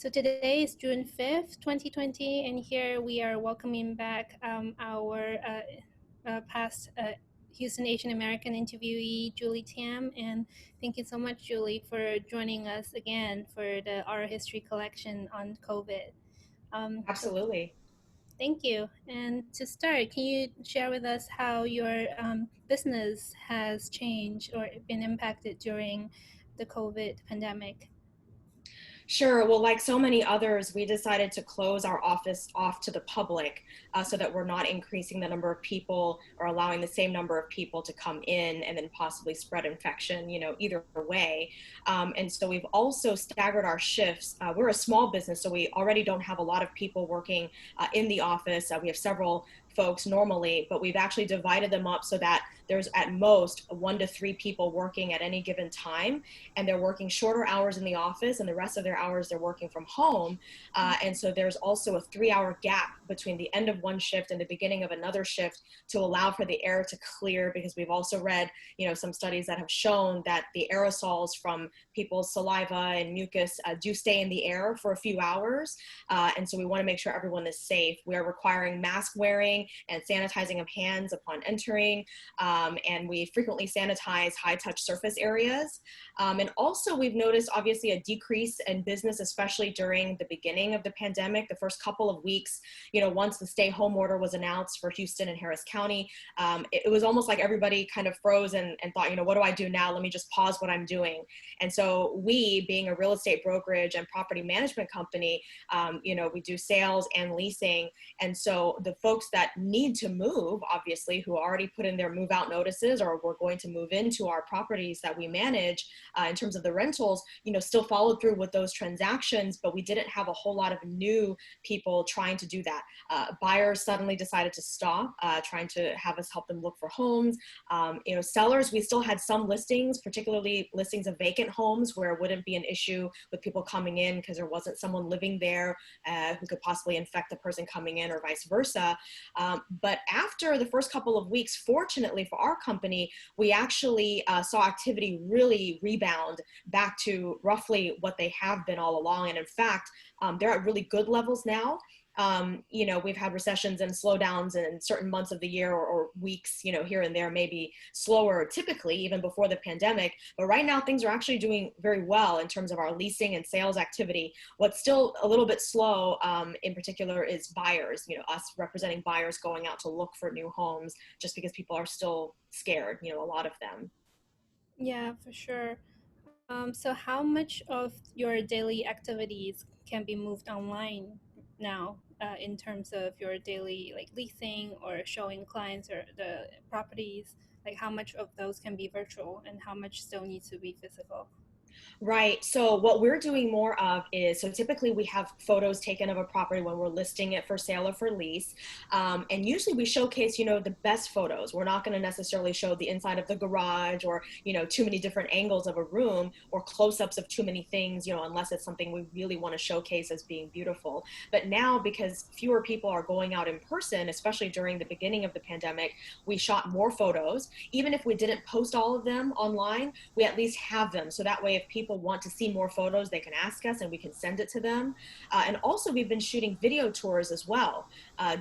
So today is June 5th, 2020, and here we are welcoming back our past Houston Asian American interviewee, Julie Tam. And thank you so much, Julie, for joining us again for the Oral History collection on COVID. So Absolutely. thank you. And to start, can you share with us how your business has changed or been impacted during the COVID pandemic? Sure. Well, like so many others, we decided to close our office off to the public so that we're not increasing the number of people or allowing the same number of people to come in and then possibly spread infection, either way. And so we've also staggered our shifts. We're a small business, so we already don't have a lot of people working in the office. We have several folks normally, but we've actually divided them up so that there's at most 1 to 3 people working at any given time, and they're working shorter hours in the office, and the rest of their hours they're working from home. And so there's also a 3-hour gap between the end of one shift and the beginning of another shift to allow for the air to clear, because we've also read, some studies that have shown that the aerosols from people's saliva and mucus do stay in the air for a few hours. And so we want to make sure everyone is safe. We are requiring mask wearing and sanitizing of hands upon entering. And we frequently sanitize high touch surface areas. And also we've noticed obviously a decrease in business, especially during the beginning of the pandemic, the first couple of weeks, once the stay home order was announced for Houston and Harris County. It was almost like everybody kind of froze and thought, what do I do now? Let me just pause what I'm doing. And so we, being a real estate brokerage and property management company, we do sales and leasing. And so the folks that need to move, obviously, who already put in their move out notices or were going to move into our properties that we manage, in terms of the rentals, still followed through with those transactions, but we didn't have a whole lot of new people trying to do that. Buyers suddenly decided to stop trying to have us help them look for homes. Sellers, we still had some listings, particularly listings of vacant homes where it wouldn't be an issue with people coming in because there wasn't someone living there who could possibly infect the person coming in or vice versa. But after the first couple of weeks, fortunately for our company, we actually saw activity really rebound back to roughly what they have been all along. And in fact, they're at really good levels now. We've had recessions and slowdowns in certain months of the year or weeks, here and there, maybe slower typically even before the pandemic. But right now things are actually doing very well in terms of our leasing and sales activity. What's still a little bit slow in particular is buyers, us representing buyers going out to look for new homes, just because people are still scared, a lot of them. Yeah, for sure. So how much of your daily activities can be moved online now, in terms of your daily like leasing or showing clients or the properties? Like how much of those can be virtual and how much still needs to be physical? Right. So what we're doing more of is, so typically we have photos taken of a property when we're listing it for sale or for lease. And usually we showcase, the best photos. We're not going to necessarily show the inside of the garage or, too many different angles of a room or close-ups of too many things, unless it's something we really want to showcase as being beautiful. But now, because fewer people are going out in person, especially during the beginning of the pandemic, we shot more photos. Even if we didn't post all of them online, we at least have them. So that way, if people want to see more photos, they can ask us and we can send it to them. And also, we've been shooting video tours as well,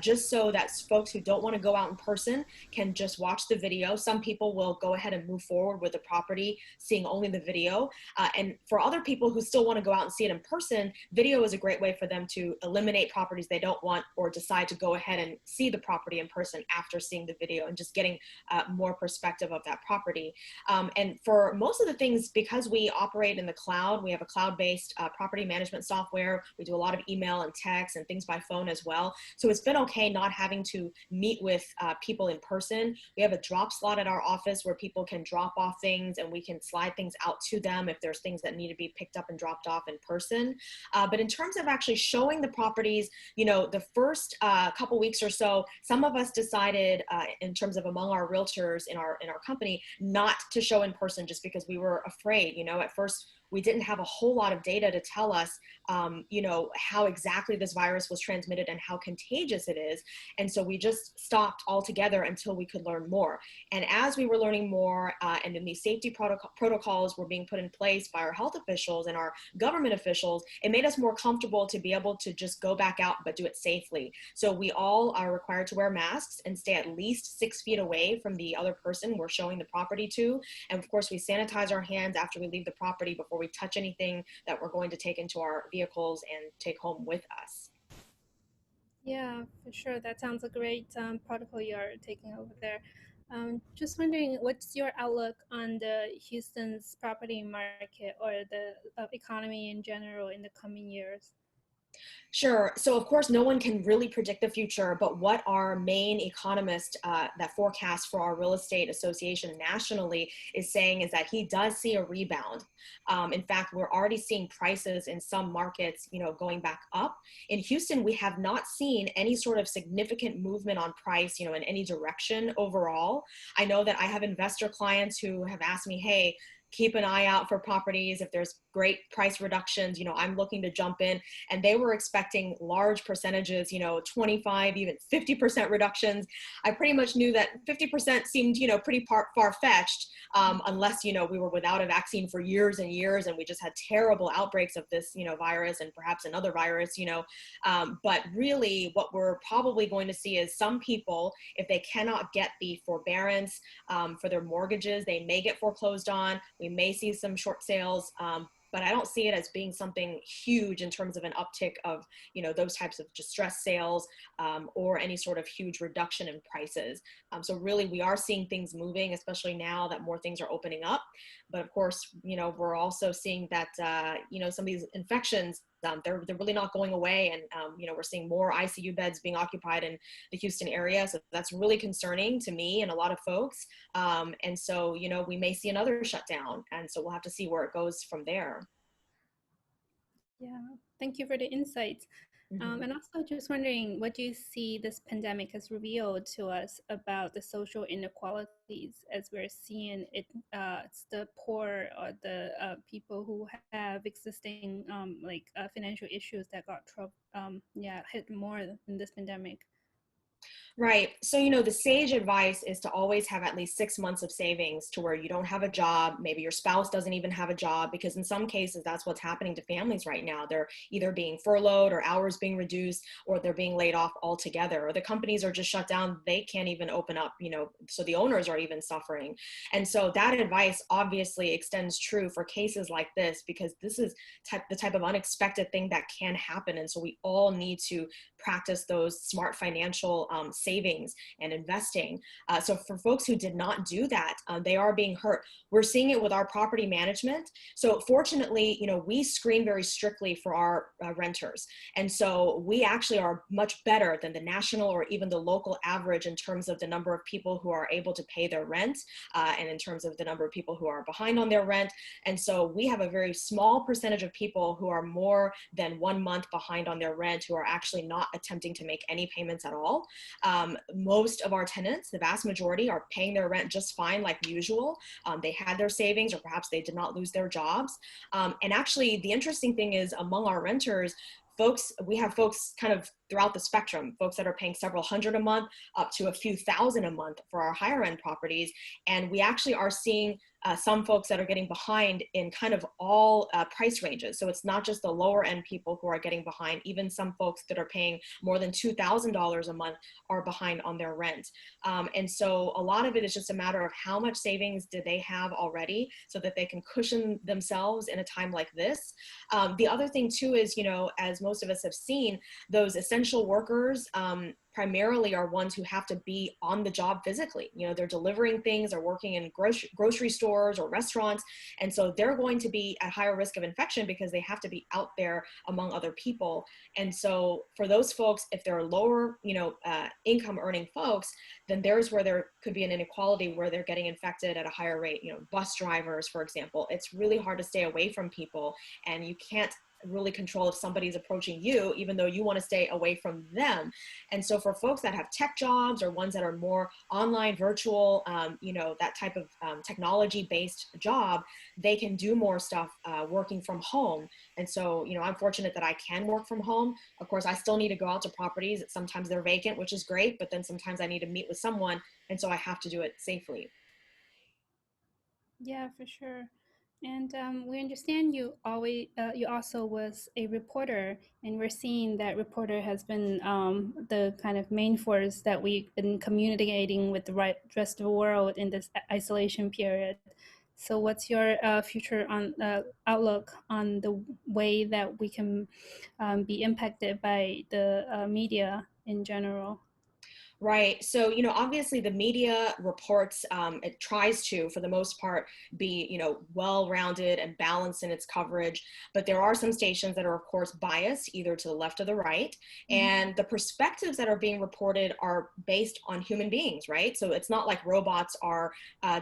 just so that folks who don't want to go out in person can just watch the video. Some people will go ahead and move forward with the property, seeing only the video. And for other people who still want to go out and see it in person, video is a great way for them to eliminate properties they don't want or decide to go ahead and see the property in person after seeing the video and just getting more perspective of that property. And for most of the things, because we operate in the cloud, we have a cloud-based property management software. We do a lot of email and text and things by phone as well. So it's been okay not having to meet with people in person. We have a drop slot at our office where people can drop off things and we can slide things out to them if there's things that need to be picked up and dropped off in person. But in terms of actually showing the properties, the first couple weeks or so, some of us decided in terms of among our realtors in our company not to show in person just because we were afraid. At first we didn't have a whole lot of data to tell us, how exactly this virus was transmitted and how contagious it is. And so we just stopped altogether until we could learn more. And as we were learning more, and then these safety protocols were being put in place by our health officials and our government officials, it made us more comfortable to be able to just go back out, but do it safely. So we all are required to wear masks and stay at least 6 feet away from the other person we're showing the property to. And of course, we sanitize our hands after we leave the property before we touch anything that we're going to take into our vehicles and take home with us. Yeah, for sure. That sounds a great protocol you're taking over there. Just wondering, what's your outlook on the Houston's property market or the economy in general in the coming years? Sure. So, of course, no one can really predict the future, but what our main economist that forecasts for our real estate association nationally is saying is that he does see a rebound. In fact, we're already seeing prices in some markets, going back up. In Houston, we have not seen any sort of significant movement on price, in any direction overall. I know that I have investor clients who have asked me, hey, keep an eye out for properties. If there's great price reductions, I'm looking to jump in. And they were expecting large percentages, 25, even 50% reductions. I pretty much knew that 50% seemed, pretty far-fetched, unless, we were without a vaccine for years and years, and we just had terrible outbreaks of this, virus and perhaps another virus, but really what we're probably going to see is some people, if they cannot get the forbearance for their mortgages, they may get foreclosed on. We may see some short sales, but I don't see it as being something huge in terms of an uptick of, those types of distress sales, or any sort of huge reduction in prices. So really, we are seeing things moving, especially now that more things are opening up. But of course, we're also seeing that, some of these infections, they're really not going away. And, we're seeing more ICU beds being occupied in the Houston area. So that's really concerning to me and a lot of folks. And so, we may see another shutdown. And so we'll have to see where it goes from there. Yeah, thank you for the insights. Mhm. And also just wondering, what do you see this pandemic has revealed to us about the social inequalities as we're seeing it? It's the poor or the people who have existing financial issues that got hit more in this pandemic. Right. So, the sage advice is to always have at least 6 months of savings to where you don't have a job. Maybe your spouse doesn't even have a job, because in some cases, that's what's happening to families right now. They're either being furloughed or hours being reduced, or they're being laid off altogether, or the companies are just shut down. They can't even open up, so the owners are even suffering. And so that advice obviously extends true for cases like this, because this is the type of unexpected thing that can happen. And so we all need to practice those smart financial savings and investing. So for folks who did not do that, they are being hurt. We're seeing it with our property management. So fortunately, we screen very strictly for our renters. And so we actually are much better than the national or even the local average in terms of the number of people who are able to pay their rent, and in terms of the number of people who are behind on their rent. And so we have a very small percentage of people who are more than 1 month behind on their rent, who are actually not attempting to make any payments at all. Most of our tenants, the vast majority, are paying their rent just fine, like usual. They had their savings, or perhaps they did not lose their jobs. And actually, the interesting thing is, among our renters, we have folks kind of throughout the spectrum, folks that are paying several hundred a month up to a few thousand a month for our higher end properties. And we actually are seeing some folks that are getting behind in kind of all price ranges. So it's not just the lower end people who are getting behind. Even some folks that are paying more than $2,000 a month are behind on their rent. And so a lot of it is just a matter of how much savings do they have already so that they can cushion themselves in a time like this. The other thing too is, as most of us have seen, those essential workers primarily are ones who have to be on the job physically. They're delivering things, or working in grocery stores or restaurants. And so they're going to be at higher risk of infection because they have to be out there among other people. And so for those folks, if they're lower, income earning folks, then there's where there could be an inequality where they're getting infected at a higher rate. Bus drivers, for example, it's really hard to stay away from people, and you can't really control if somebody's approaching you, even though you want to stay away from them. And so for folks that have tech jobs or ones that are more online, virtual, that type of technology based job, they can do more stuff working from home. And so, I'm fortunate that I can work from home. Of course, I still need to go out to properties. Sometimes they're vacant, which is great, but then sometimes I need to meet with someone. And so I have to do it safely. Yeah, for sure. And we understand you also was a reporter, and we're seeing that reporter has been the kind of main force that we've been communicating with the rest of the world in this isolation period. So, what's your future on outlook on the way that we can be impacted by the media in general? Right. So, obviously the media reports, it tries to, for the most part, be, well-rounded and balanced in its coverage. But there are some stations that are, of course, biased either to the left or the right. Mhm. And the perspectives that are being reported are based on human beings, right? So it's not like robots are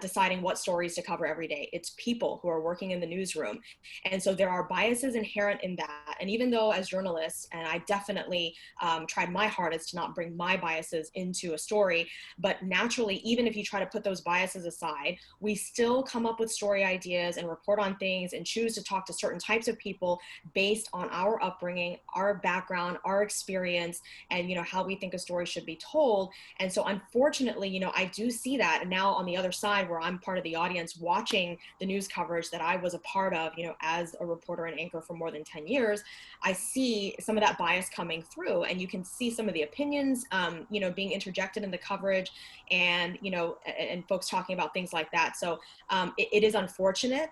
deciding what stories to cover every day. It's people who are working in the newsroom. And so there are biases inherent in that. And even though as journalists, and I definitely tried my hardest to not bring my biases into a story. But naturally, even if you try to put those biases aside, we still come up with story ideas and report on things and choose to talk to certain types of people based on our upbringing, our background, our experience, and how we think a story should be told. And so unfortunately, I do see that. And now on the other side, where I'm part of the audience watching the news coverage that I was a part of, as a reporter and anchor for more than 10 years, I see some of that bias coming through, and you can see some of the opinions, being interjected in the coverage, and and folks talking about things like that. So it is unfortunate.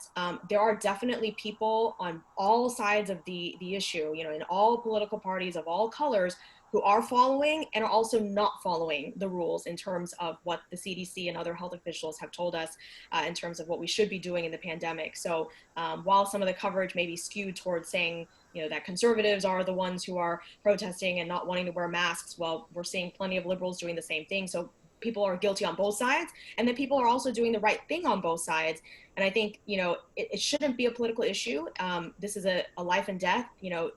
There are definitely people on all sides of the issue, in all political parties of all colors, who are following and are also not following the rules in terms of what the CDC and other health officials have told us in terms of what we should be doing in the pandemic. So while some of the coverage may be skewed towards saying, that conservatives are the ones who are protesting and not wanting to wear masks, well, we're seeing plenty of liberals doing the same thing. So people are guilty on both sides, and then people are also doing the right thing on both sides. And I think, it shouldn't be a political issue. This is a life and death,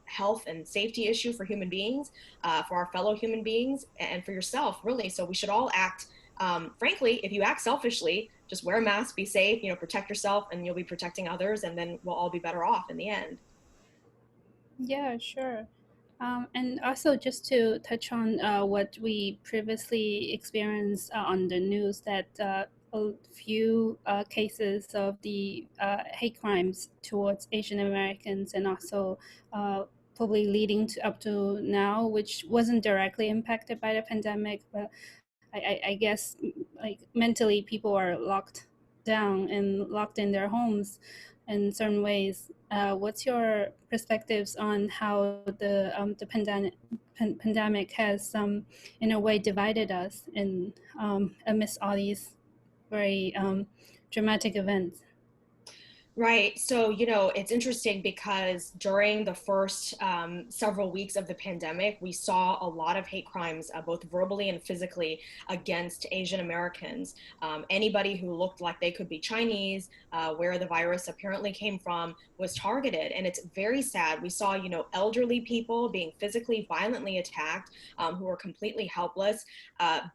health and safety issue for human beings, for our fellow human beings, and for yourself, really. So we should all act, frankly, if you act selfishly, just wear a mask, be safe, protect yourself, and you'll be protecting others, and then we'll all be better off in the end. Yeah, sure. And also, just to touch on what we previously experienced on the news, that a few cases of the hate crimes towards Asian Americans, and also probably leading to up to now, which wasn't directly impacted by the pandemic, but I guess like mentally people are locked down and locked in their homes in certain ways. What's your perspectives on how the pandemic has in a way divided us in amidst all these very dramatic events? Right. So, it's interesting because during the first several weeks of the pandemic, we saw a lot of hate crimes, both verbally and physically, against Asian Americans. Anybody who looked like they could be Chinese, where the virus apparently came from, was targeted. And it's very sad. We saw, elderly people being physically, violently attacked, who were completely helpless,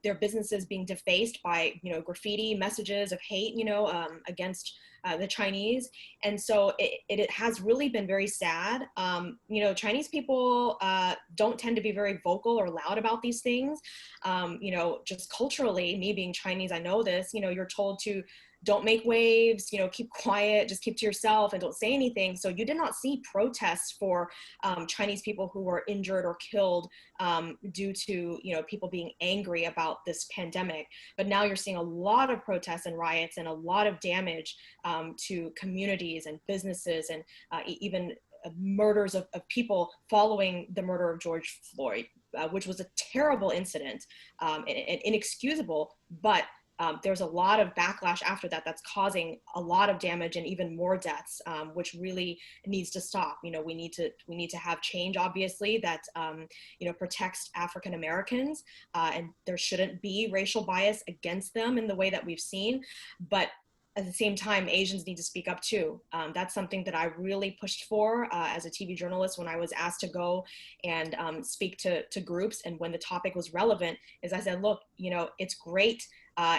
their businesses being defaced by, graffiti messages of hate, against the Chinese. And so it has really been very sad. Chinese people don't tend to be very vocal or loud about these things. Just culturally, me being Chinese, I know this, you're told to don't make waves, keep quiet, just keep to yourself and don't say anything. So you did not see protests for Chinese people who were injured or killed due to, people being angry about this pandemic. But now you're seeing a lot of protests and riots and a lot of damage to communities and businesses, and even murders of people following the murder of George Floyd, which was a terrible incident, and inexcusable. But there's a lot of backlash after that that's causing a lot of damage and even more deaths, which really needs to stop. We need to have change, obviously, that protects African Americans, and there shouldn't be racial bias against them in the way that we've seen. But at the same time, Asians need to speak up too. That's something that I really pushed for as a TV journalist when I was asked to go and speak to groups. And when the topic was relevant, is I said, look, it's great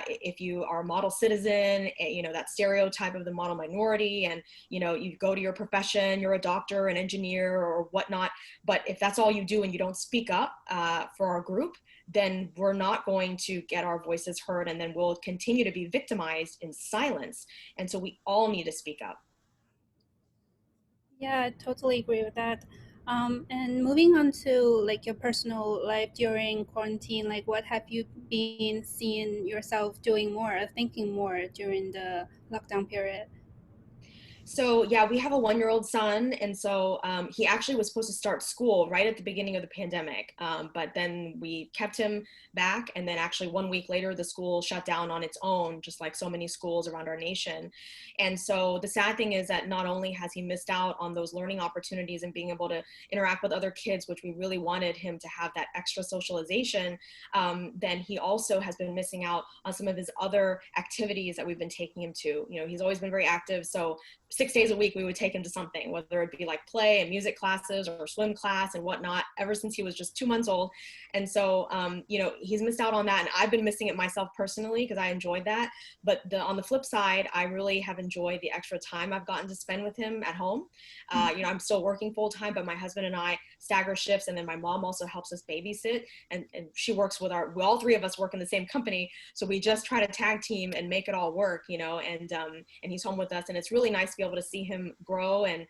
if you are a model citizen, that stereotype of the model minority, and you go to your profession, you're a doctor, an engineer, or whatnot. But if that's all you do and you don't speak up for our group, then we're not going to get our voices heard, and then we'll continue to be victimized in silence. And so we all need to speak up. Yeah, I totally agree with that. And moving on to like your personal life during quarantine, like what have you been seeing yourself doing more, or thinking more during the lockdown period? So yeah, we have a 1-year-old son, and so he actually was supposed to start school right at the beginning of the pandemic, but then we kept him back, and then actually 1 week later, the school shut down on its own, just like so many schools around our nation. And so the sad thing is that not only has he missed out on those learning opportunities and being able to interact with other kids, which we really wanted him to have that extra socialization, then he also has been missing out on some of his other activities that we've been taking him to. He's always been very active, so 6 days a week we would take him to something, whether it be like play and music classes or swim class and whatnot, ever since he was just 2 months old. And so he's missed out on that, and I've been missing it myself personally because I enjoyed that. But on the flip side, I really have enjoyed the extra time I've gotten to spend with him at home. I'm still working full time, but my husband and I stagger shifts, and then my mom also helps us babysit, and she works with all three of us work in the same company, so we just try to tag team and make it all work, and he's home with us, and it's really nice to be able to see him grow, and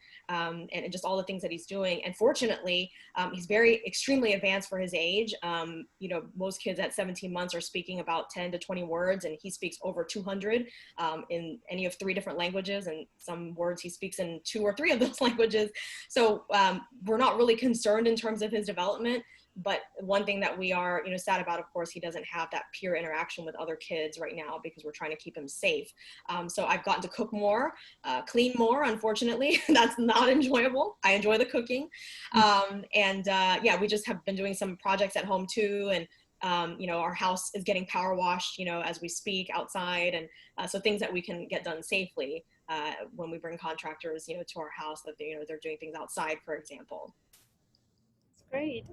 just all the things that he's doing. And fortunately, he's very extremely advanced for his age. Most kids at 17 months are speaking about 10 to 20 words, and he speaks over 200 in any of 3 different languages, and some words he speaks in 2 or 3 of those languages. So we're not really concerned in terms of his development. But one thing that we are, sad about, of course, he doesn't have that peer interaction with other kids right now because we're trying to keep him safe. So I've gotten to cook more, clean more. Unfortunately, that's not enjoyable. I enjoy the cooking, yeah, we just have been doing some projects at home too, and our house is getting power washed, as we speak outside, and so things that we can get done safely when we bring contractors, to our house, that they're doing things outside, for example. It's great.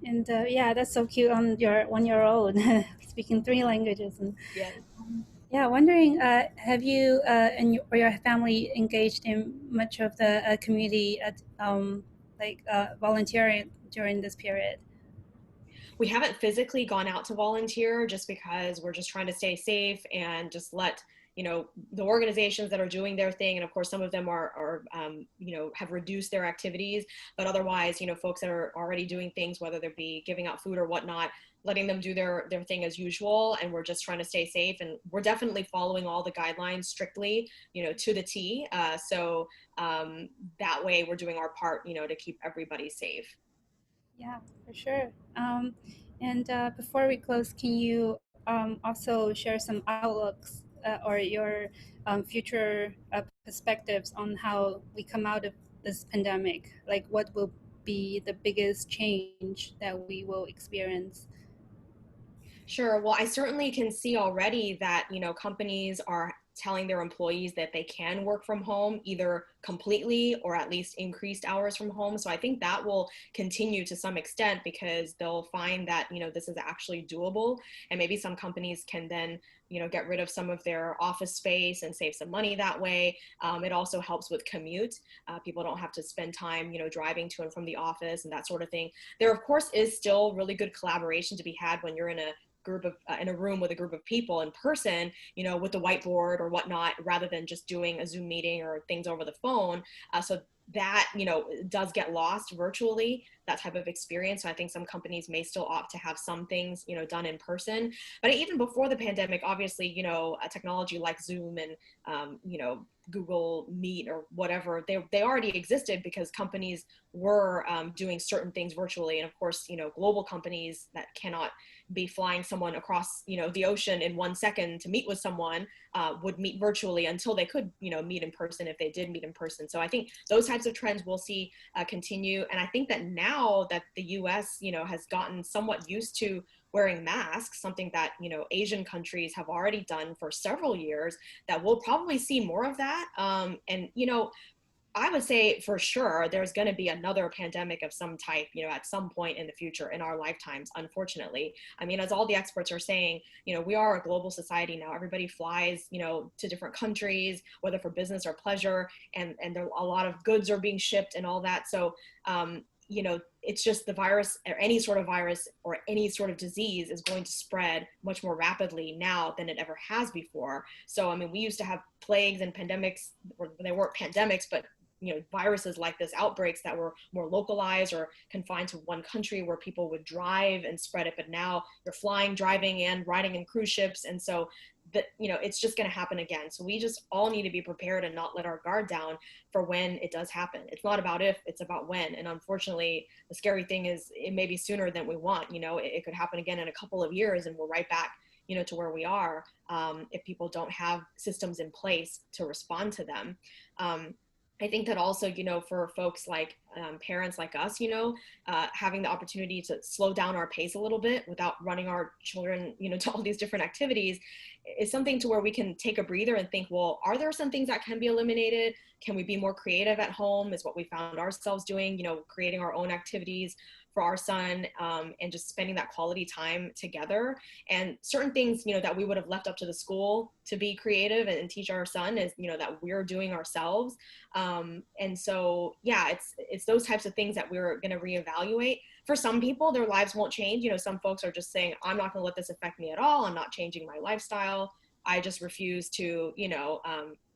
And yeah, that's so cute on your 1 year old speaking 3 languages. And Yeah. yeah, wondering, have you and or your family engaged in much of the community volunteering during this period? We haven't physically gone out to volunteer just because we're just trying to stay safe and just let the organizations that are doing their thing, and of course some of them are have reduced their activities, but otherwise folks that are already doing things, whether they be giving out food or whatnot, letting them do their thing as usual, and we're just trying to stay safe, and we're definitely following all the guidelines strictly, to the T. So that way we're doing our part, to keep everybody safe. Yeah, for sure. And before we close, can you also share some outlooks or your future perspectives on how we come out of this pandemic? Like, what will be the biggest change that we will experience? Sure. Well, I certainly can see already that, companies are telling their employees that they can work from home, either completely or at least increased hours from home. So I think that will continue to some extent because they'll find that, this is actually doable. And maybe some companies can then, get rid of some of their office space and save some money that way. It also helps with commute. People don't have to spend time, driving to and from the office and that sort of thing. There, of course, is still really good collaboration to be had when you're in a room with a group of people in person, with the whiteboard or whatnot, rather than just doing a Zoom meeting or things over the phone. So that, does get lost virtually, that type of experience. So I think some companies may still opt to have some things, done in person. But even before the pandemic, obviously, a technology like Zoom and, Google Meet or whatever, they already existed because companies were doing certain things virtually. And of course, global companies that cannot be flying someone across, the ocean in 1 second to meet with someone would meet virtually until they could, meet in person if they did meet in person. So I think those types of trends we'll see continue. And I think that now that the US, has gotten somewhat used to wearing masks, something that, Asian countries have already done for several years, that we'll probably see more of that. And, I would say for sure there's going to be another pandemic of some type, at some point in the future in our lifetimes, unfortunately. I mean, as all the experts are saying, we are a global society now. Everybody flies, to different countries, whether for business or pleasure, and there, a lot of goods are being shipped and all that. So, it's just the virus, or any sort of virus or any sort of disease, is going to spread much more rapidly now than it ever has before. So, I mean, we used to have plagues and pandemics, or they weren't pandemics, but viruses like this, outbreaks that were more localized or confined to one country, where people would drive and spread it. But now you're flying, driving, and riding in cruise ships. And so that, it's just going to happen again. So we just all need to be prepared and not let our guard down for when it does happen. It's not about if, it's about when. And unfortunately, the scary thing is it may be sooner than we want. It could happen again in a couple of years, and we're right back to where we are, if people don't have systems in place to respond to them. I think that also, for folks like parents like us, having the opportunity to slow down our pace a little bit without running our children, to all these different activities, is something to where we can take a breather and think, well, are there some things that can be eliminated? Can we be more creative at home? Is what we found ourselves doing, creating our own activities for our son, and just spending that quality time together. And certain things, that we would have left up to the school to be creative and teach our son, is, that we're doing ourselves. And so, yeah, it's those types of things that we're going to reevaluate. For some people, their lives won't change. Some folks are just saying, I'm not going to let this affect me at all. I'm not changing my lifestyle. I just refuse to,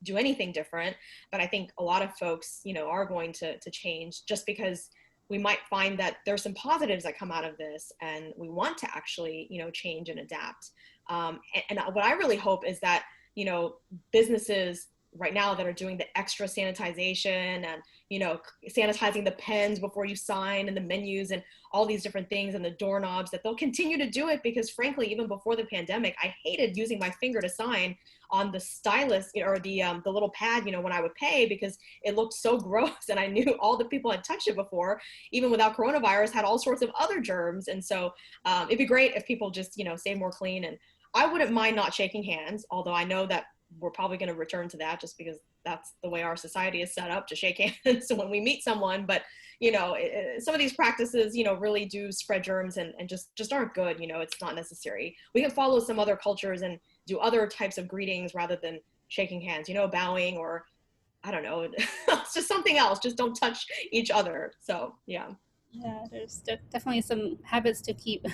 do anything different. But I think a lot of folks, are going to change, just because we might find that there's some positives that come out of this, and we want to actually, change and adapt. And what I really hope is that, businesses right now that are doing the extra sanitization and, sanitizing the pens before you sign, and the menus and all these different things, and the doorknobs, that they'll continue to do it. Because frankly, even before the pandemic, I hated using my finger to sign on the stylus, or the little pad, when I would pay, because it looked so gross. And I knew all the people had touched it before, even without coronavirus, had all sorts of other germs. And so it'd be great if people just, stay more clean. And I wouldn't mind not shaking hands, although I know that we're probably going to return to that, just because that's the way our society is set up, to shake hands so when we meet someone. But some of these practices, really do spread germs, and just aren't good. It's not necessary. We can follow some other cultures and do other types of greetings rather than shaking hands, bowing, or I don't know, it's just something else. Just don't touch each other. So yeah. Yeah, there's definitely some habits to keep.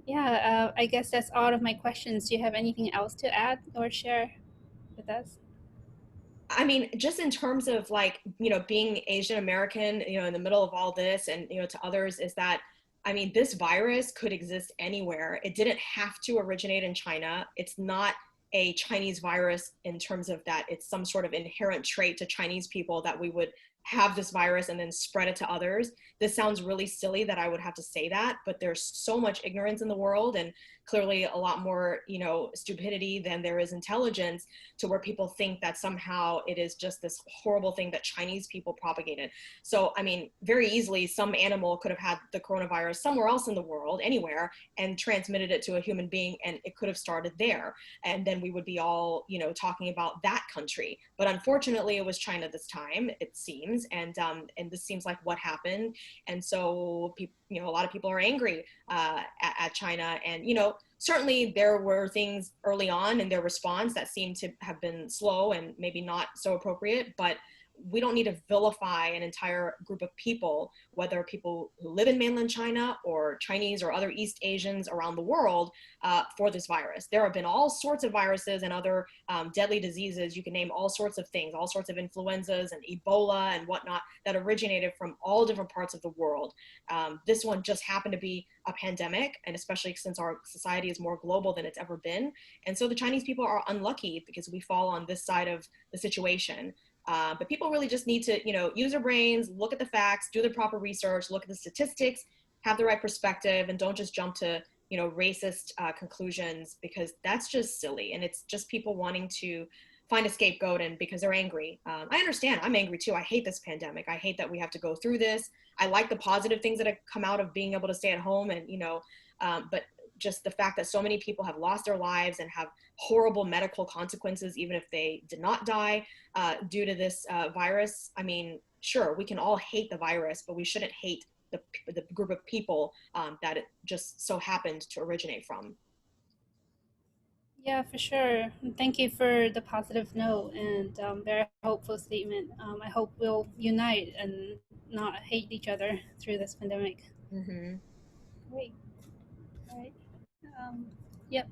Yeah, I guess that's all of my questions. Do you have anything else to add or share with us? I mean, just in terms of like, being Asian American, in the middle of all this, and, to others, is that, I mean, this virus could exist anywhere. It didn't have to originate in China. It's not a Chinese virus in terms of that it's some sort of inherent trait to Chinese people that we would have this virus and then spread it to others. This sounds really silly that I would have to say that, but there's so much ignorance in the world, and clearly a lot more, stupidity than there is intelligence, to where people think that somehow it is just this horrible thing that Chinese people propagated. So, I mean, very easily some animal could have had the coronavirus somewhere else in the world, anywhere, and transmitted it to a human being, and it could have started there. And then we would be all, talking about that country. But unfortunately, it was China this time, it seems, and this seems like what happened. And so, a lot of people are angry at China, and certainly there were things early on in their response that seemed to have been slow and maybe not so appropriate, but we don't need to vilify an entire group of people, whether people who live in mainland China or Chinese or other East Asians around the world, for this virus. There have been all sorts of viruses and other deadly diseases. You can name all sorts of things, all sorts of influenzas and Ebola and whatnot, that originated from all different parts of the world. This one just happened to be a pandemic, and especially since our society is more global than it's ever been. And so the Chinese people are unlucky because we fall on this side of the situation. But people really just need to, use their brains, look at the facts, do the proper research, look at the statistics, have the right perspective, and don't just jump to, racist conclusions, because that's just silly. And it's just people wanting to find a scapegoat, and because they're angry. I understand. I'm angry too. I hate this pandemic. I hate that we have to go through this. I like the positive things that have come out of being able to stay at home and, But just the fact that so many people have lost their lives and have horrible medical consequences, even if they did not die due to this virus. I mean, sure, we can all hate the virus, but we shouldn't hate the group of people that it just so happened to originate from. Yeah, for sure. Thank you for the positive note and very hopeful statement. I hope we'll unite and not hate each other through this pandemic. Mm-hmm. Great. All right. Um, yep.